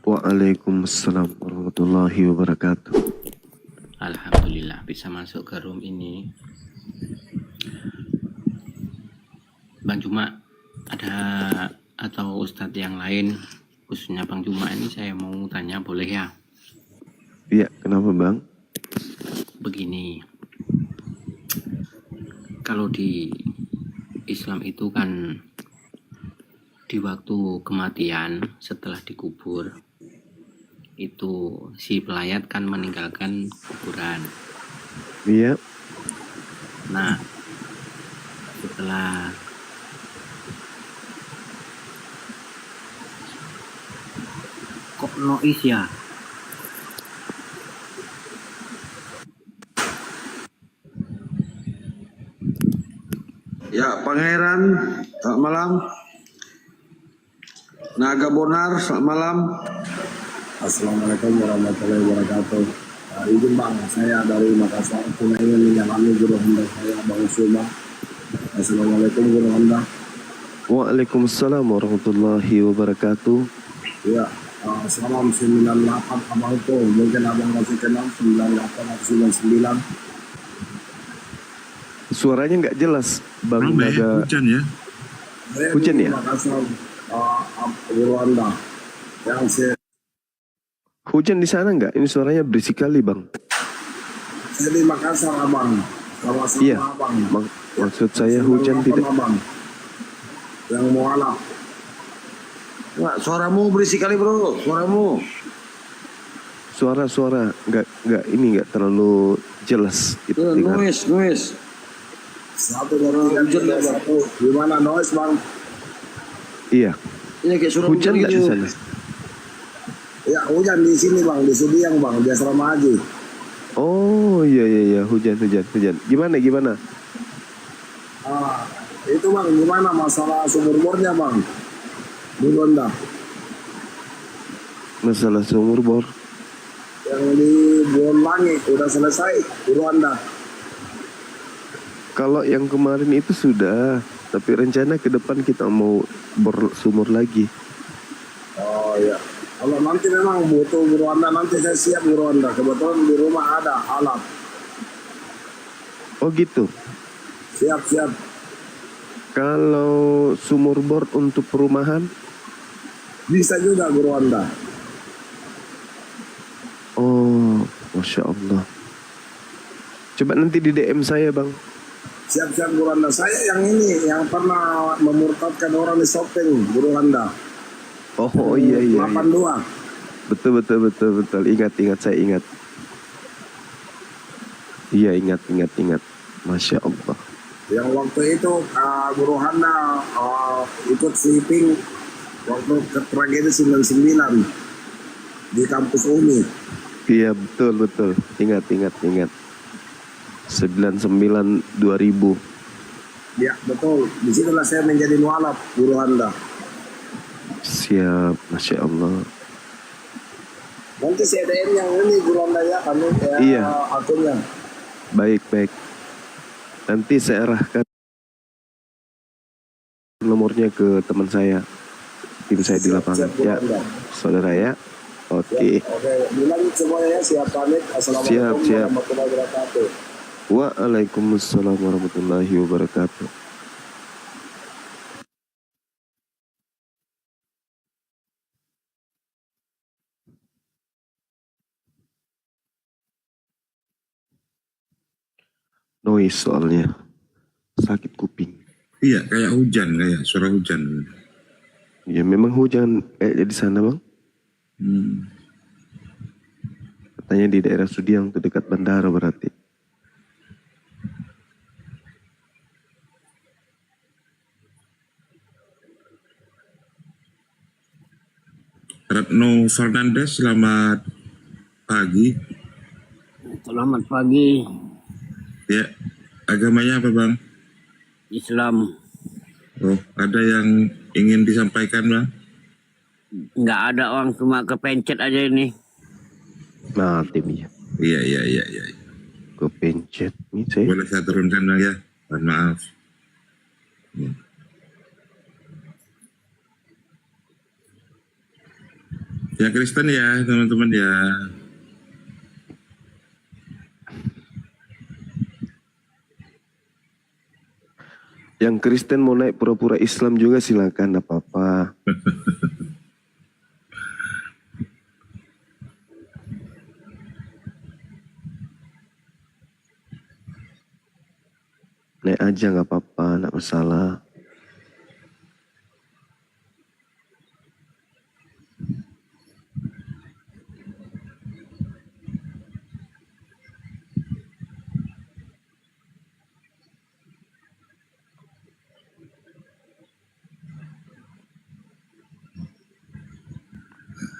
Waalaikumsalam warahmatullahi wabarakatuh. Alhamdulillah bisa masuk ke room ini. Bang Juma, ada atau Ustadz yang lain, khususnya Bang Juma ini saya mau tanya, boleh ya? Iya, kenapa Bang? Begini, kalau di Islam itu kan di waktu kematian setelah dikubur itu si pelayat kan meninggalkan kuburan. Iya. Nah, setelah kok noise ya? Ya, Pangeran, selamat malam. Naga Bonar, selamat malam. Assalamualaikum warahmatullahi wabarakatuh. Izin Bang, saya dari Makassar, cuma ingin menyalami guru Honda saya, Bang Suma. Assalamualaikum guru Honda. Waalaikumsalam warahmatullahi wabarakatuh. Ya, salam 98 Abang tuh, mungkin Abang masih kenal 98 atau 99. Suaranya nggak jelas Bang. Naga. Hujan ya? Saya Hujan di ya? Makassar, guru Honda. Yang saya Hujan di sana nggak? Ini suaranya berisik kali Bang. di Makassar Abang, sama-sama Iya. Abang. Maksud saya hujan 98, tidak. Abang. Yang mualaf. Wah, suaramu berisik kali bro, suaramu. Suara nggak terlalu jelas. Itu dengar. Noise. Satu dari hujan ya satu. Gimana noise Bang? Iya. Ini kayak suara Hujan nggak di gitu. sana? Ya hujan di sini Bang, di Sudiang Bang, di Asrama Haji. Oh iya hujan. Gimana? Itu Bang, gimana masalah sumur bornya Bang? Di Honda. Masalah sumur bor. Yang di Bolangi udah selesai di Honda. Kalau yang kemarin itu sudah, tapi rencana ke depan kita mau bersumur lagi. Oh iya. Kalau nanti memang butuh guru Honda, nanti saya siap guru Honda. Kebetulan di rumah ada alat. Oh gitu. Siap. Kalau sumur bor untuk perumahan? Bisa juga guru Honda. Oh, Masya Allah. Coba nanti di DM saya Bang. Siap guru Honda. Saya yang ini, yang pernah memurtadkan orang di shopping, guru Honda. Oh iya. 82. Betul. Ingat, saya ingat. Iya, ingat. Masya Allah. Yang waktu itu guru Honda ikut sweeping waktu ke tragedi 99 di kampus Umi. Iya, betul. Ingat. 99 2000. Ya betul. Di situlah saya menjadi mualaf guru Honda. Siap, Masya Allah. Nanti saya DM yang ini guru Honda ya, kami ya, Iya. akunnya. Baik. Nanti saya arahkan nomornya ke teman saya, tim saya di lapangan. Guru Ya, Honda. saudara ya. Oke. Oke, bilang semuanya ya, siap pamit. Assalamualaikum Siap. warahmatullahi wabarakatuh. Waalaikumsalam warahmatullahi wabarakatuh. Noise soalnya. Sakit kuping. Iya, kayak hujan, kayak suara hujan. Ya memang hujan di sana Bang. Katanya di daerah Sudiang itu dekat bandara berarti. Retno Fernandes, selamat pagi. Selamat pagi. Ya, agamanya apa Bang? Islam. Oh, ada yang ingin disampaikan Bang? Nggak ada orang, cuma kepencet aja ini. Nah, timnya. Iya. Kepencet nih saya. Boleh saya turunkan Bang ya? Mohon maaf. Ya. Ya Kristen ya teman-teman ya. Yang Kristen mau naik pura-pura Islam juga silakan, enggak apa-apa. Naik aja nggak apa-apa, nggak masalah.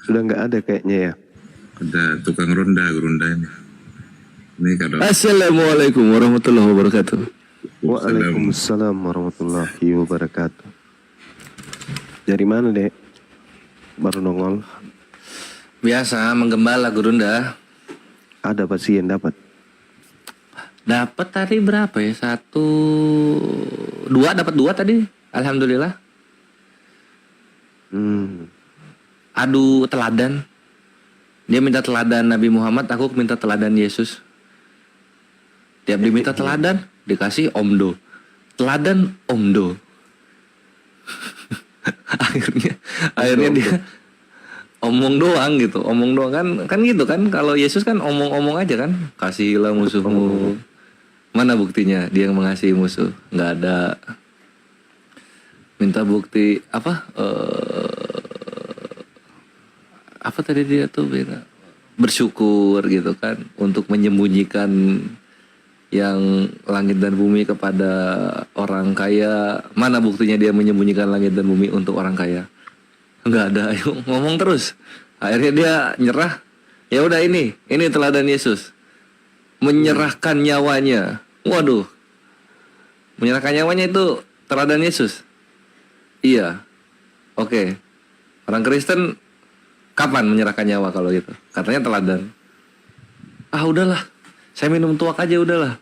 Sudah nggak ada kayaknya ya. Ada tukang ronda ini. Ini kalau Assalamualaikum warahmatullahi wabarakatuh. Waalaikumsalam warahmatullahi wabarakatuh. Dari mana, Dek? Baru nongol. Biasa menggembala Gurunda. Ada pasien dapat. Dapat tadi berapa ya? 1, 2 dapat 2 tadi. Alhamdulillah. Adu teladan. Dia minta teladan Nabi Muhammad, aku minta teladan Yesus. Tiap diminta teladan, dikasih omdo. Teladan omdo. akhirnya dia omong doang gitu. Omong doang kan gitu kan. Kalau Yesus kan omong-omong aja kan. Kasihilah musuhmu. Mana buktinya dia yang mengasihi musuh? Nggak ada. Minta bukti apa? Apa tadi dia tuh bersyukur gitu kan untuk menyembunyikan yang langit dan bumi kepada orang kaya. Mana buktinya dia menyembunyikan langit dan bumi untuk orang kaya? Enggak ada. Ayo ngomong terus. Akhirnya dia nyerah. Ya udah ini teladan Yesus. Menyerahkan nyawanya. Waduh. Menyerahkan nyawanya itu teladan Yesus. Iya. Oke. Orang Kristen kapan menyerahkan nyawa kalau gitu? Katanya teladan. Ah udahlah, saya minum tuak aja udahlah.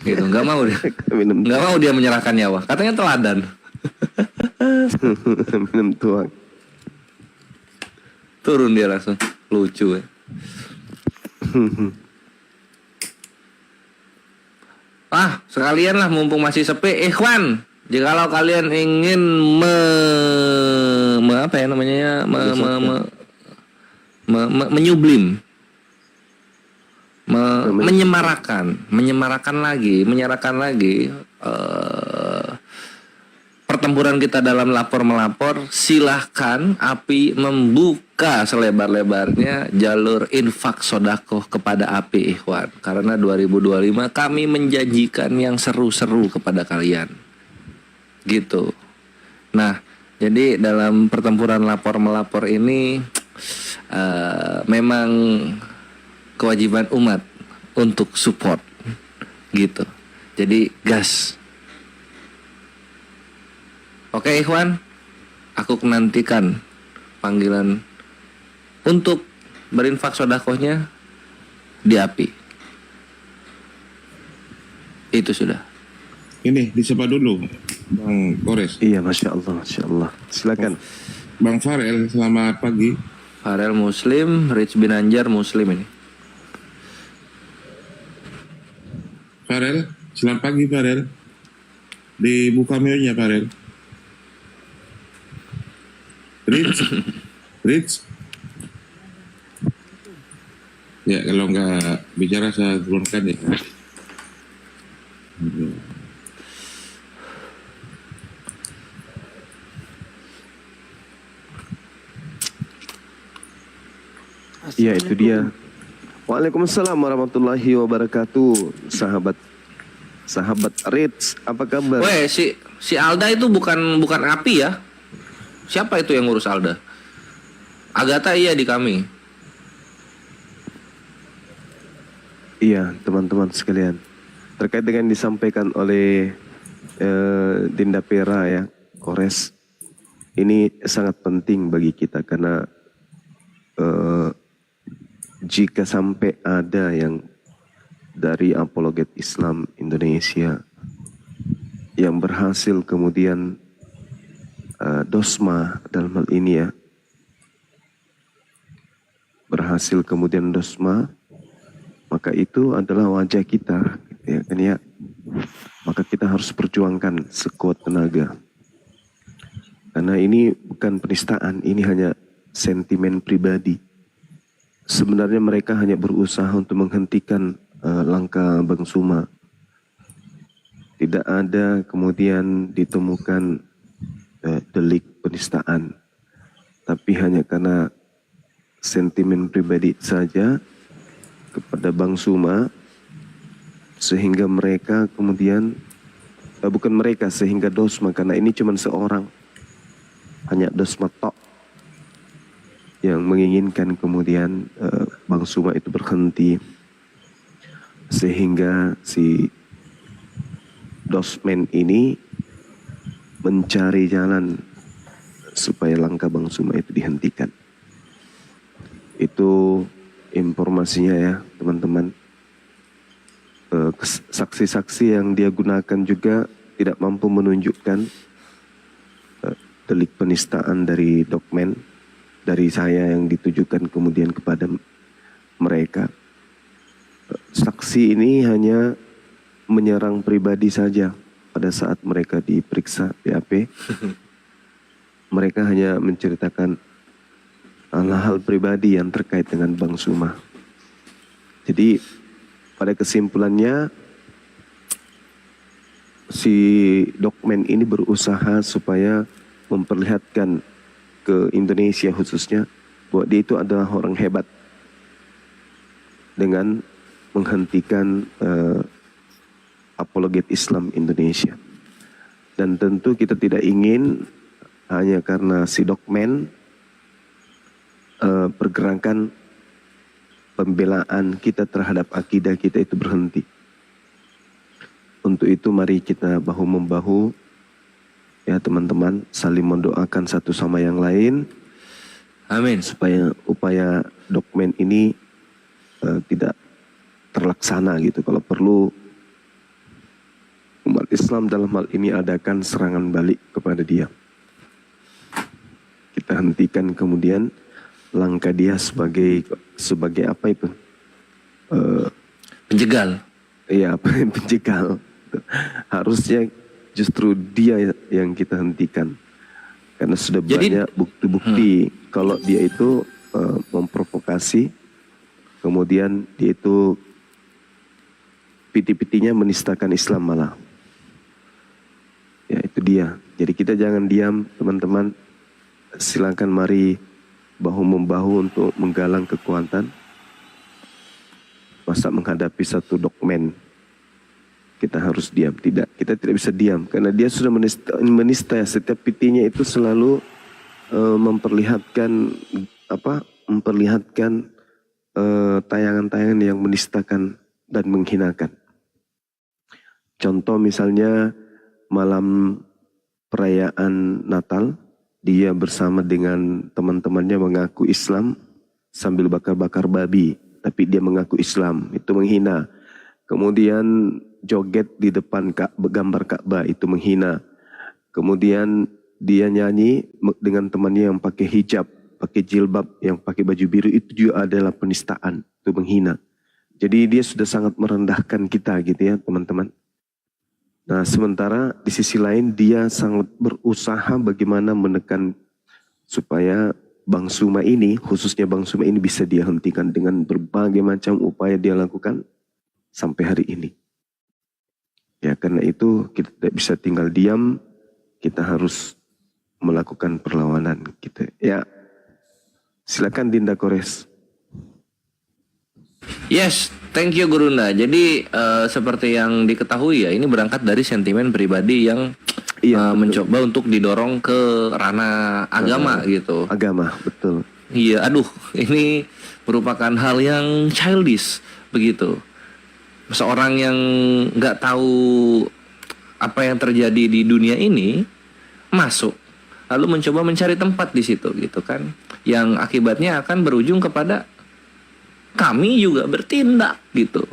Gitu, nggak mau dia. Nggak mau dia menyerahkan nyawa. Katanya teladan. Minum tuak. Turun dia langsung. Lucu ya. Sekalian lah mumpung masih sepi. Ikhwan, jikalau kalian ingin apa ya namanya menyublim, menyemarakan lagi pertempuran kita dalam lapor melapor. Silahkan API membuka selebar-lebarnya jalur infak sodakoh kepada API Ikhwan, karena 2025 kami menjanjikan yang seru-seru kepada kalian gitu. Nah, jadi dalam pertempuran lapor melapor ini memang kewajiban umat untuk support gitu. Jadi gas. Oke Ikhwan, aku nantikan panggilan untuk berinfak sodakohnya di API. Itu sudah. ini disapa dulu Bang Kores. Iya, Masya Allah. Silakan. Bang Farel, selamat pagi. Farel Muslim, Rich Binanjar Muslim ini. Farel, selamat pagi Farel. Dibuka mailnya Farel. Rich. Ya kalau nggak bicara saya turunkan ya. Iya, itu dia. Waalaikumsalam warahmatullahi wabarakatuh. Sahabat Rich, apa kabar? Weh, si Alda itu bukan API ya? Siapa itu yang ngurus Alda? Agatha iya di kami. Iya, teman-teman sekalian. Terkait dengan disampaikan oleh Dinda Pera ya, Kores, ini sangat penting bagi kita karena jika sampai ada yang dari apologet Islam Indonesia yang berhasil kemudian dosma dalam hal ini ya, berhasil kemudian dosma, maka itu adalah wajah kita, ya kan ya. Maka kita harus perjuangkan sekuat tenaga. Karena ini bukan penistaan, ini hanya sentimen pribadi. Sebenarnya mereka hanya berusaha untuk menghentikan langkah Bang Suma. Tidak ada kemudian ditemukan delik penistaan, tapi hanya karena sentimen pribadi saja kepada Bang Suma, sehingga mereka kemudian bukan mereka, sehingga dosma, karena ini cuma seorang, hanya dosma tok yang menginginkan kemudian Bang Suma itu berhenti, sehingga si dosmen ini mencari jalan supaya langkah Bang Suma itu dihentikan. Itu informasinya ya teman-teman. Saksi-saksi yang dia gunakan juga tidak mampu menunjukkan delik penistaan dari dokumen dari saya yang ditujukan kemudian kepada mereka. Saksi ini hanya menyerang pribadi saja pada saat mereka diperiksa BAP. Mereka hanya menceritakan hal-hal pribadi yang terkait dengan Bang Suma. Jadi pada kesimpulannya si dokumen ini berusaha supaya memperlihatkan ke Indonesia khususnya bahwa dia itu adalah orang hebat dengan menghentikan apologet Islam Indonesia. Dan tentu kita tidak ingin hanya karena si dokumen pergerakan pembelaan kita terhadap akidah kita itu berhenti. Untuk itu mari kita bahu-membahu ya teman-teman, saling mendoakan satu sama yang lain. Amin. Supaya upaya dokumen ini tidak terlaksana gitu. Kalau perlu umat Islam dalam hal ini adakan serangan balik kepada dia. Kita hentikan kemudian langkah dia sebagai apa itu? Penjegal. Iya, penjegal. Harusnya justru dia yang kita hentikan. Karena sudah banyak bukti-bukti kalau dia itu memprovokasi, kemudian dia itu piti-pitinya menistakan Islam malah. Ya itu dia. Jadi kita jangan diam teman-teman. Silakan mari bahu-membahu untuk menggalang kekuatan. Masa menghadapi satu dokumen kita harus diam? Tidak, kita tidak bisa diam karena dia sudah menista setiap pitinya itu selalu memperlihatkan tayangan-tayangan yang menistakan dan menghinakan. Contoh misalnya malam perayaan Natal, dia bersama dengan teman-temannya mengaku Islam sambil bakar-bakar babi, tapi dia mengaku Islam, itu menghina. Kemudian joget di depan gambar Ka'bah, itu menghina. Kemudian dia nyanyi dengan temannya yang pakai hijab, pakai jilbab, yang pakai baju biru, itu juga adalah penistaan, itu menghina. Jadi dia sudah sangat merendahkan kita gitu ya teman-teman. Nah sementara di sisi lain dia sangat berusaha bagaimana menekan supaya Bang Suma ini, khususnya Bang Suma ini bisa dia hentikan dengan berbagai macam upaya dia lakukan sampai hari ini. Ya karena itu kita tidak bisa tinggal diam, kita harus melakukan perlawanan kita. Ya silakan Dinda Kores. Yes, thank you Gurunda. Jadi seperti yang diketahui ya, ini berangkat dari sentimen pribadi yang mencoba untuk didorong ke ranah agama gitu. Agama, betul. Iya, aduh, ini merupakan hal yang childish begitu. Seorang yang nggak tahu apa yang terjadi di dunia ini masuk, lalu mencoba mencari tempat di situ gitu kan, yang akibatnya akan berujung kepada kami juga bertindak gitu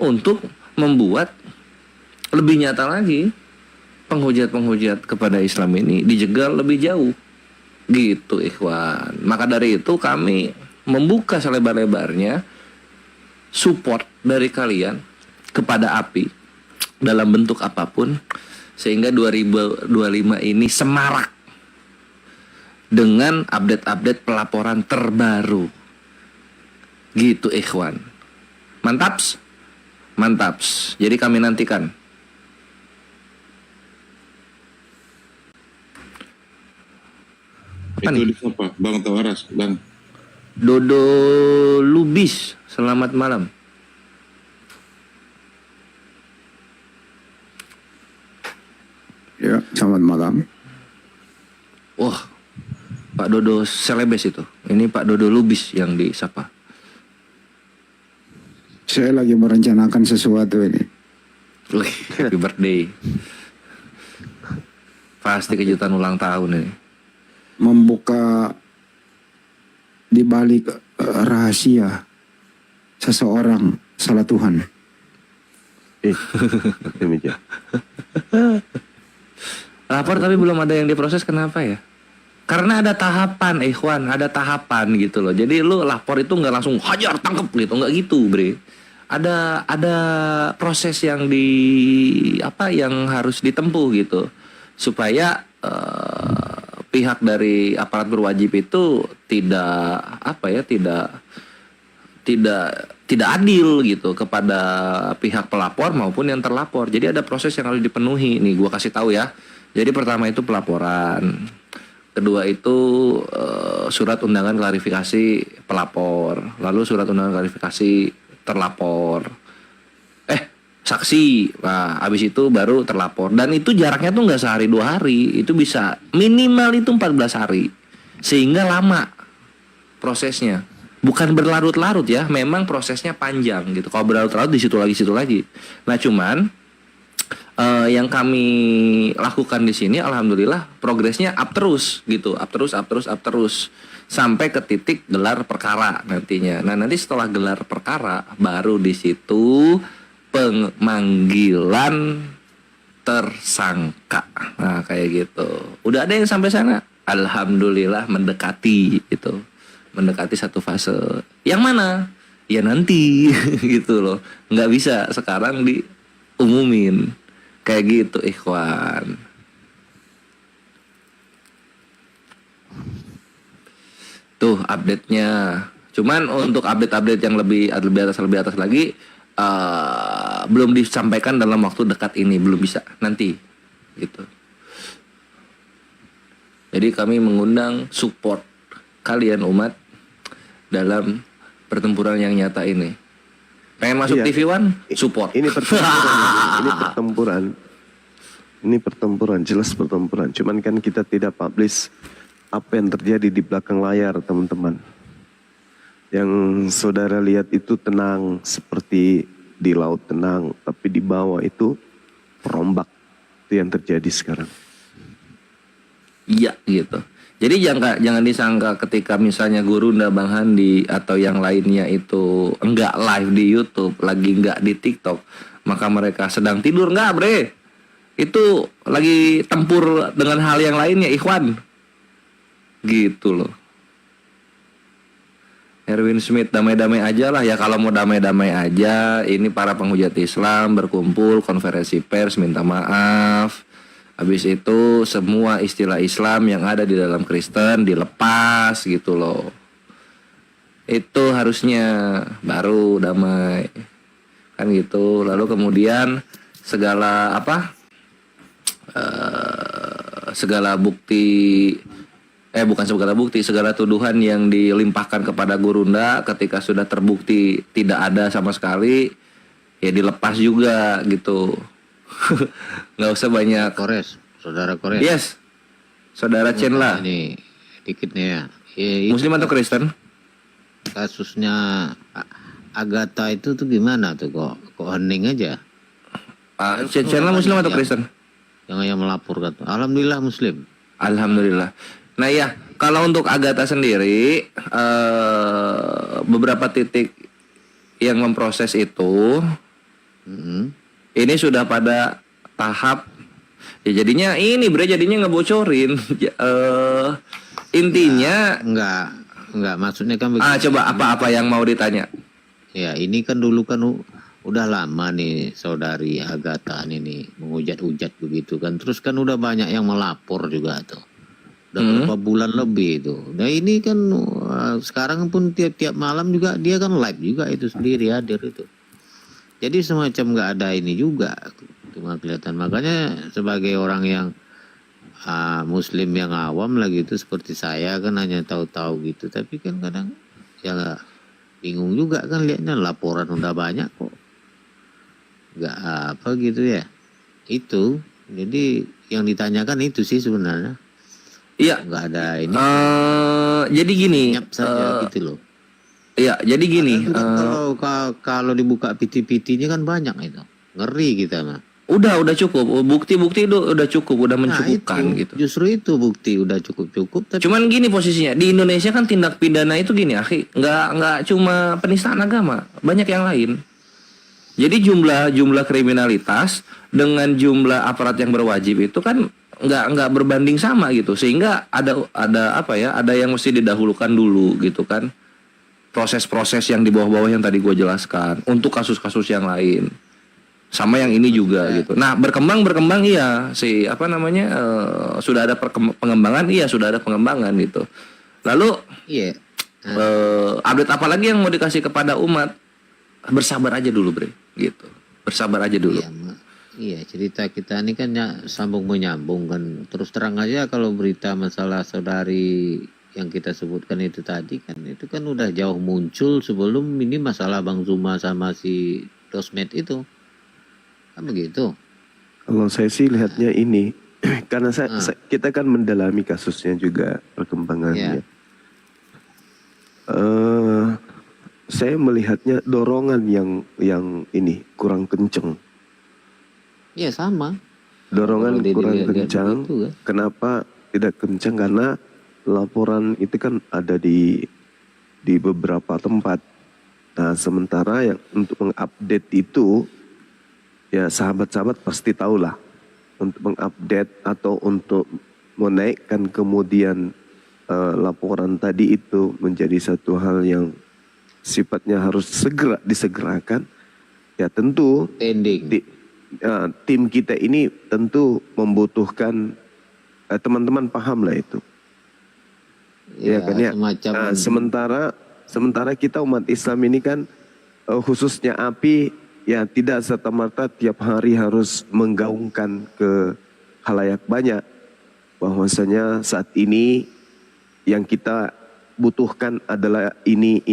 untuk membuat lebih nyata lagi penghujat-penghujat kepada Islam ini dijegal lebih jauh gitu ikhwan. Maka dari itu kami membuka selebar-lebarnya support dari kalian kepada API dalam bentuk apapun, sehingga 2025 ini semarak dengan update-update pelaporan terbaru. Gitu ikhwan. Mantaps? Mantaps. Jadi kami nantikan. Apa Itu nih? di siapa? Bang Tawaras, Bang. Dodo Lubis, selamat malam. Ya, selamat malam. Wah, Pak Dodo Selebes itu. Ini Pak Dodo Lubis yang disapa. Saya lagi merencanakan sesuatu ini. Wih, happy birthday. Pasti kejutan ulang tahun ini. Membuka di balik rahasia seseorang salah Tuhan. Demikian. Lapor tapi belum ada yang diproses, kenapa ya? Karena ada tahapan, ikhwan, ada tahapan gitu loh. Jadi lu lapor itu nggak langsung hajar tangkep gitu, nggak gitu, bre. Ada proses yang yang harus ditempuh gitu, supaya pihak dari aparat berwajib itu tidak adil gitu kepada pihak pelapor maupun yang terlapor. Jadi ada proses yang harus dipenuhi. Nih gua kasih tahu ya. Jadi pertama itu pelaporan, kedua itu surat undangan klarifikasi pelapor, lalu surat undangan klarifikasi terlapor, saksi, nah habis itu baru terlapor. Dan itu jaraknya tuh nggak sehari 2 hari, itu bisa minimal itu 14 hari, sehingga lama prosesnya. Bukan berlarut-larut ya, memang prosesnya panjang gitu. Kalau berlarut-larut di situ lagi. Nah cuman yang kami lakukan di sini, alhamdulillah progresnya up terus gitu, up terus sampai ke titik gelar perkara nantinya. Nah nanti setelah gelar perkara baru di situ pemanggilan tersangka. Nah kayak gitu. Udah ada yang sampai sana, alhamdulillah mendekati satu fase. Yang mana? Ya nanti gitu loh. Nggak bisa sekarang diumumin. Kayak gitu ikhwan. Tuh update-nya. Cuman untuk update-update yang lebih atas lagi belum disampaikan dalam waktu dekat ini, belum bisa, nanti gitu. Jadi kami mengundang support kalian umat dalam pertempuran yang nyata ini. Pengen masuk Iya. TV One? Support. Ini pertempuran. Ini pertempuran, jelas pertempuran. Cuman kan kita tidak publish apa yang terjadi di belakang layar, teman-teman. Yang saudara lihat itu tenang, seperti di laut tenang, tapi di bawah itu perombak. Itu yang terjadi sekarang. Iya gitu. Jadi jangan disangka ketika misalnya Gurunda, Bang Handi atau yang lainnya itu enggak live di YouTube, lagi enggak di TikTok, maka mereka sedang tidur. Enggak, bre. Itu lagi tempur dengan hal yang lainnya, ikhwan. Gitu loh. Erwin Smith, damai-damai aja lah ya. Kalau mau damai-damai aja, ini para penghujat Islam berkumpul, konferensi pers, minta maaf. Habis itu semua istilah Islam yang ada di dalam Kristen dilepas gitu loh. Itu harusnya baru damai. Kan gitu. Lalu kemudian segala segala bukti segala tuduhan yang dilimpahkan kepada Gurunda ketika sudah terbukti tidak ada sama sekali, ya dilepas juga gitu. Nggak usah banyak. Saudara Kores. Yes, saudara Chen lah. Ini dikit nih ya. Muslim atau Kristen? Kasusnya Agatha itu tuh gimana tuh, kok hening aja? Chen lah Muslim atau Kristen? Yang melaporkan. Alhamdulillah Muslim. Alhamdulillah. Nah ya, kalau untuk Agatha sendiri, beberapa titik yang memproses itu, ini sudah pada tahap, ya jadinya ngebocorin. Intinya Enggak. Enggak, maksudnya kan begini. Coba apa-apa yang mau ditanya? Ya, ini kan dulu kan udah lama nih saudari Agatha ini menghujat-hujat begitu kan. Terus kan udah banyak yang melapor juga tuh. Udah berapa bulan lebih itu. Nah ini kan sekarang pun tiap-tiap malam juga dia kan live juga itu sendiri hadir itu. Jadi semacam nggak ada ini juga. Cuma kelihatan. Makanya sebagai orang yang Muslim yang awam lah gitu seperti saya kan hanya tahu-tahu gitu. Tapi kan kadang ya bingung juga kan lihatnya laporan udah banyak kok. Nggak apa gitu ya. Itu. Jadi yang ditanyakan itu sih sebenarnya. Iya. Nggak ada ini. Jadi gini. Nyap saja gitu loh. Iya, jadi gini. Kalau dibuka PT-PT-nya kan banyak itu. Ngeri kita mah. Udah cukup. Bukti-bukti itu udah cukup, udah mencukupkan itu, gitu. Justru itu bukti udah cukup. Tapi Cuman gini posisinya, di Indonesia kan tindak pidana itu gini, akhi, nggak cuma penistaan agama, banyak yang lain. Jadi jumlah kriminalitas dengan jumlah aparat yang berwajib itu kan nggak berbanding sama gitu, sehingga ada apa ya, ada yang mesti didahulukan dulu gitu kan, proses-proses yang di bawah-bawah yang tadi gue jelaskan untuk kasus-kasus yang lain. Sama yang ini juga gitu. Nah berkembang iya sudah ada pengembangan, iya sudah ada pengembangan gitu. Lalu iya. update apa lagi yang mau dikasih kepada umat? Bersabar aja dulu bre, gitu. Bersabar aja dulu. Iya, cerita kita ini kan sambung menyambung kan. Terus terang aja kalau berita masalah saudari yang kita sebutkan itu tadi kan, itu kan udah jauh muncul sebelum ini masalah Bang Zuma sama si Dosmed itu. Kan begitu. Kalau saya sih lihatnya ini, karena kita kan mendalami kasusnya juga perkembangannya. Saya melihatnya dorongan yang ini kurang kenceng. Iya sama. Dorongan Kalau kurang dilihat kencang. begitu, kan? Kenapa tidak kencang? Karena laporan itu kan ada di beberapa tempat. Nah sementara yang untuk mengupdate itu, ya sahabat-sahabat pasti tahulah, untuk mengupdate atau untuk menaikkan kemudian laporan tadi itu menjadi satu hal yang sifatnya harus segera disegerakan. Ya tentu tim kita ini tentu membutuhkan teman-teman paham lah itu. Ya kan ya. Sementara kita umat Islam ini kan khususnya API ya tidak serta-merta tiap hari harus menggaungkan ke khalayak banyak bahwasanya saat ini yang kita butuhkan adalah ini.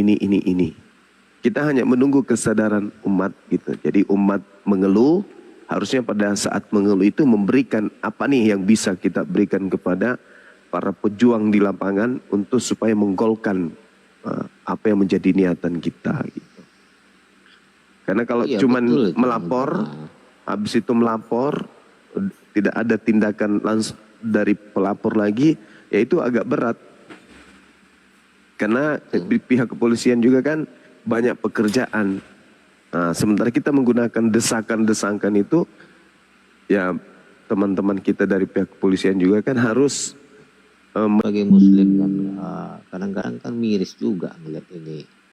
Kita hanya menunggu kesadaran umat gitu. Jadi umat mengeluh, harusnya pada saat mengeluh itu memberikan apa nih yang bisa kita berikan kepada para pejuang di lapangan untuk supaya menggolkan apa yang menjadi niatan kita gitu. Karena kalau cuman melapor, habis itu melapor, tidak ada tindakan langsung dari pelapor lagi, ya itu agak berat. Karena di pihak kepolisian juga kan banyak pekerjaan. Nah, sementara kita menggunakan desakan-desakan itu, ya teman-teman kita dari pihak kepolisian juga kan harus sebagai Muslim kan kadang-kadang kan miris juga melihat ini.